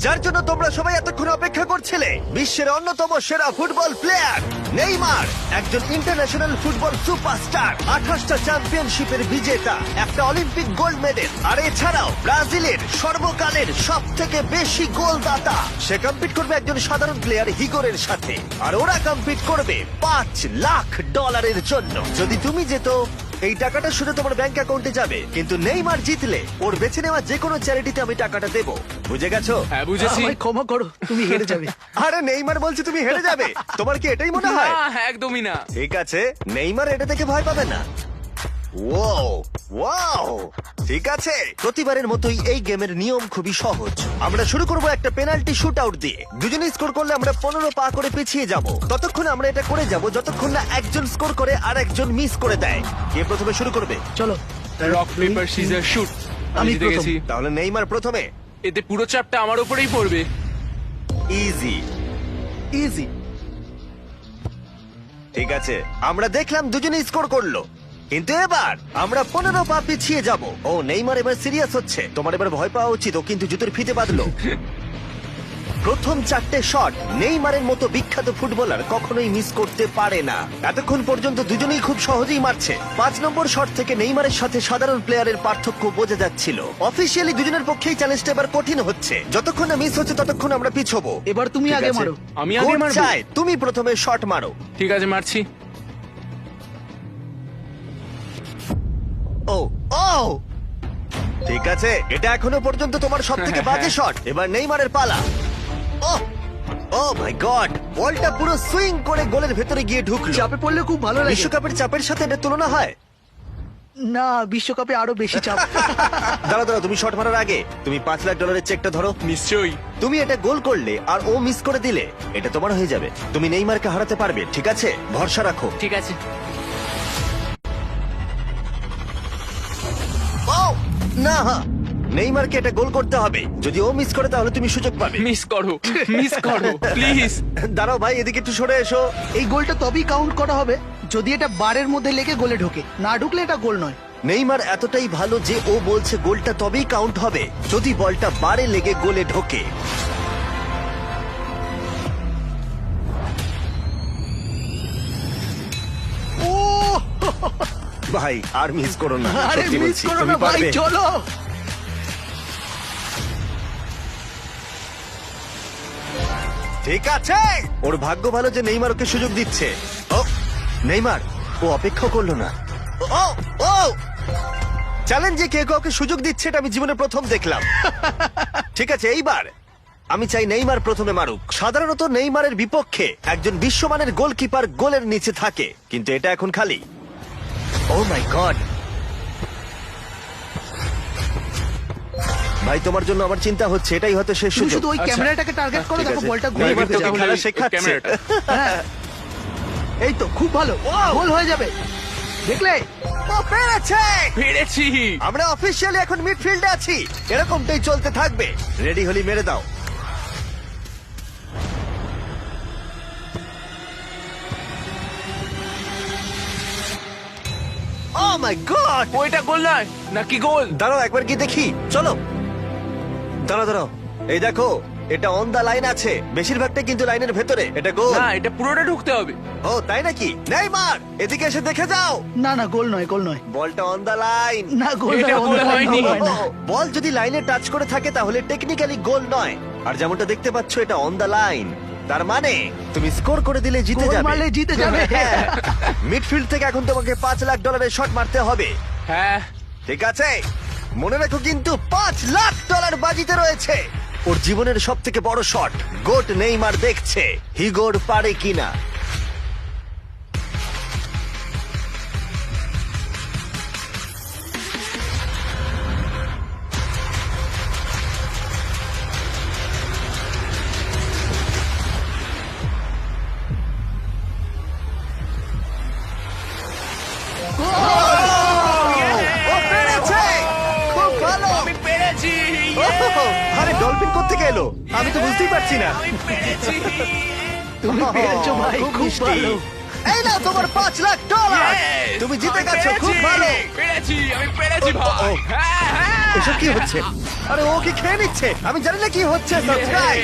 যার জন্য তোমরা সবাই এতক্ষণ অপেক্ষা করছিলে, বিশ্বের অন্যতম সেরা ফুটবল প্লেয়ার নেইমার, একজন ইন্টারন্যাশনাল ফুটবল সুপারস্টার, 28টা চ্যাম্পিয়নশিপের বিজেতা, একটা অলিম্পিক গোল্ড মেডেল, আর এছাড়াও ব্রাজিলের সর্বকালের সব থেকে বেশি গোলদাতা। সে কম্পিট করবে একজন সাধারণ প্লেয়ার হিগোরের সাথে, আর ওরা কম্পিট করবে $5 লাখ জন্য। যদি তুমি যেত, এই টাকাটা শুধু তোমার ব্যাংক অ্যাকাউন্টে যাবে, কিন্তু নেইমার জিতলে ওর বেছে নেওয়া যে কোনো চ্যারিটিতে আমি টাকাটা দেবো। বুঝে গেছো? হ্যাঁ বুঝেছি। আমায় ক্ষমা করো, তুমি হেরে যাবে। আরে নেইমার বলছে তুমি হেরে যাবে, তোমার কি এটাই মনে হয়? না, একদমই না। ঠিক আছে, নেইমার এটা থেকে ভয় পাবে না। ওয়াও ওয়াও, ঠিক আছে। প্রতিবারের মতোই এই গেমের নিয়ম খুবই সহজ। আমরা শুরু করব একটা পেনাল্টি শুট আউট দিয়ে। দুজনে স্কোর করলে আমরা 15 পা করে পিছিয়ে যাব। ততক্ষণ আমরা এটা করে যাব যতক্ষণ না একজন স্কোর করে আর একজন মিস করে দেয়। কে প্রথমে শুরু করবে? চলো। Rock paper scissor shoot. আমি আমি জিতে প্রথম। গেছি। তাহলে নেইমার প্রথমে। এতে পুরো চাপটা আমার উপরেই পড়বে। Easy easy. ঠিক আছে, আমরা দেখলাম দুজনে স্কোর করলো, কিন্তু এবার আমরা 15 পা পিছিয়ে যাব। ও নেইমার এবার সিরিয়াস হচ্ছে। তোমার এবার ভয় পাওয়া উচিত, ও কিন্তু জুতোর ফিতে বাঁধলো। প্রথম 4টে শট নেইমারের মতো বিখ্যাত ফুটবলার কখনোই মিস করতে পারে না। এতক্ষণ পর্যন্ত দুজনেই খুব সহজেই মারছে। 5 নম্বর শট থেকে নেইমারের সাথে সাধারণ প্লেয়ারের পার্থক্য বোঝা যাচ্ছিল। অফিসিয়ালি দুজনের পক্ষেই চ্যালেঞ্জটা এবার কঠিন হচ্ছে। যতক্ষণ না মিস হচ্ছে ততক্ষণ আমরা পিছবো। এবার তুমি ঠিক আগে আছে? মারো। আমি আগে কোচ মারবো? চায় তুমি প্রথমে শট মারো। ঠিক আছে, মারছি। ও ও, ঠিক আছে, এটা এখনো পর্যন্ত তোমার সব থেকে বাজে শট। এবার নেইমারের পালা। ও ও মাই গড, বলটা পুরো সুইং করে গোলের ভেতরে গিয়ে ঢুকলো। চাপে পড়লে খুব ভালো লাগে। বিশ্বকাপের চাপের সাথে এটা তুলনা হয়? না, বিশ্বকাপে আরো বেশি চাপ। দাঁড়াও দাঁড়াও, তুমি শট মারার আগে তুমি $5 লাখ চেকটা ধরো। নিশ্চয়ই। তুমি এটা গোল করলে আর ও মিস করে দিলে এটা তোমার হয়ে যাবে। তুমি নেইমারকে হারাতে পারবে, ঠিক আছে? ভরসা রাখো। ঠিক আছে। ও না, নেইমারকে এটা গোল করতে হবে। যদি ও মিস করে তাহলে তুমি সুযোগ পাবে। মিস করো, মিস করো প্লিজ। দাঁড়াও ভাই, এদিকে একটু সরে এসো। এই গোলটা তবেই কাউন্ট করা হবে যদি এটা বারের মধ্যে লেগে গোলে ঢোকে। না ঢুকলে এটা গোল নয়। নেইমার এতটাই ভালো যে ও বলছে গোলটা তবেই কাউন্ট হবে যদি বলটা বারে লেগে গোলে ঢোকে। ও ভাই আর মিস করো না, আরে সত্যি মিস বলছি, করো তুমি না ভাই, পারবে। চলো। ঠিক আছে, ওর ভাগ্য ভালো যে নেইমার ওকে সুযোগ দিচ্ছে। ও নেইমার, ও অপেক্ষা করলো না। ও ও, চ্যালেঞ্জে কে কাউকে সুযোগ দিচ্ছে এটা আমি জীবনে প্রথম দেখলাম। ঠিক আছে, এইবার আমি চাই নেইমার প্রথমে মারুক। সাধারণত নেইমারের বিপক্ষে একজন বিশ্বমানের গোলকিপার গোলের নিচে থাকে, কিন্তু এটা এখন খালি। ও মাই গড, ভাই তোমার জন্য আমার চিন্তা হচ্ছে। এটাই হয়তো শেষ তুমি সুযোগ। শুধু ওই আচ্ছা, ক্যামেরাটাকে টার্গেট করো, ঠিক দেখো আছে। বলটা গোলে নেইমার ঢুকে তোকে যাবে। খেলা ওই শেখাচ্ছে। ক্যামেরাটা। হ্যাঁ। এই তো খুব ভালো, গোল হয়ে যাবে। দেখলে? ও পেরেছে! পেরেছি। আমরা অফিসিয়ালি এখন মিডফিল্ডে আছি। এরকমটাই চলতে থাকবে। রেডি হলি মেরে দাও। ও মাই গড, ওইটা গোল নয় নাকি গোল? দাঁড়াও একবার কি দেখি, চলো। দাঁড়াও দাঁড়াও, এই দেখো, এটা অন দা লাইন আছে। বেশিরভাগটা কিন্তু লাইনের ভেতরে। এটা গোল। না, এটা পুরোটা ঢুকতে হবে। ও তাই নাকি? নেইমার এদিকে এসে দেখে যাও। না না, গোল নয়, গোল নয়। বলটা অন দা লাইন। না, গোল এটা নয়, গোল অন্য হয়নি। গোল হয় না। বল যদি লাইনে টাচ করে থাকে তাহলে টেকনিক্যালি গোল নয়। আর যেমনটা দেখতে পাচ্ছ এটা অন দা লাইন, তার মানে তুমি স্কোর করে দিলে জিতে গোল যাবে। মারলে জিতে যাবে। মিডফিল্ড থেকে এখন তোমাকে $5 লাখ শট মারতে হবে। হ্যাঁ। ঠিক আছে, মনে রাখো কিন্তু $5 লাখ বাজিতে রয়েছে। ওর জীবনের সব থেকে বড় শট গোট নেইমার দেখছে হিগোর পারে কিনা। ও পেরেছে! খুব ভালো! আমি পেরেছি। আরে ডলফিন কোত্থেকে এলো? আমি তো বুঝতেই পারছি না। আমি পেরেছি। তুমি পেরেছো ভাই, খুব খুব মিষ্টি। ভালো। এই নাও তোমার $5,00,000। Yes! তুমি জিতে আমি গেছো, খুব পেরেছি! ভালো। পেরেছি আমি পেরেছি ও, ও, ও। ভাই হ্যাঁ হ্যাঁ এসব কি হচ্ছে? আরে ও কি খেয়ে নিচ্ছে? আমি জানি না কি হচ্ছে। সাবস্ক্রাইব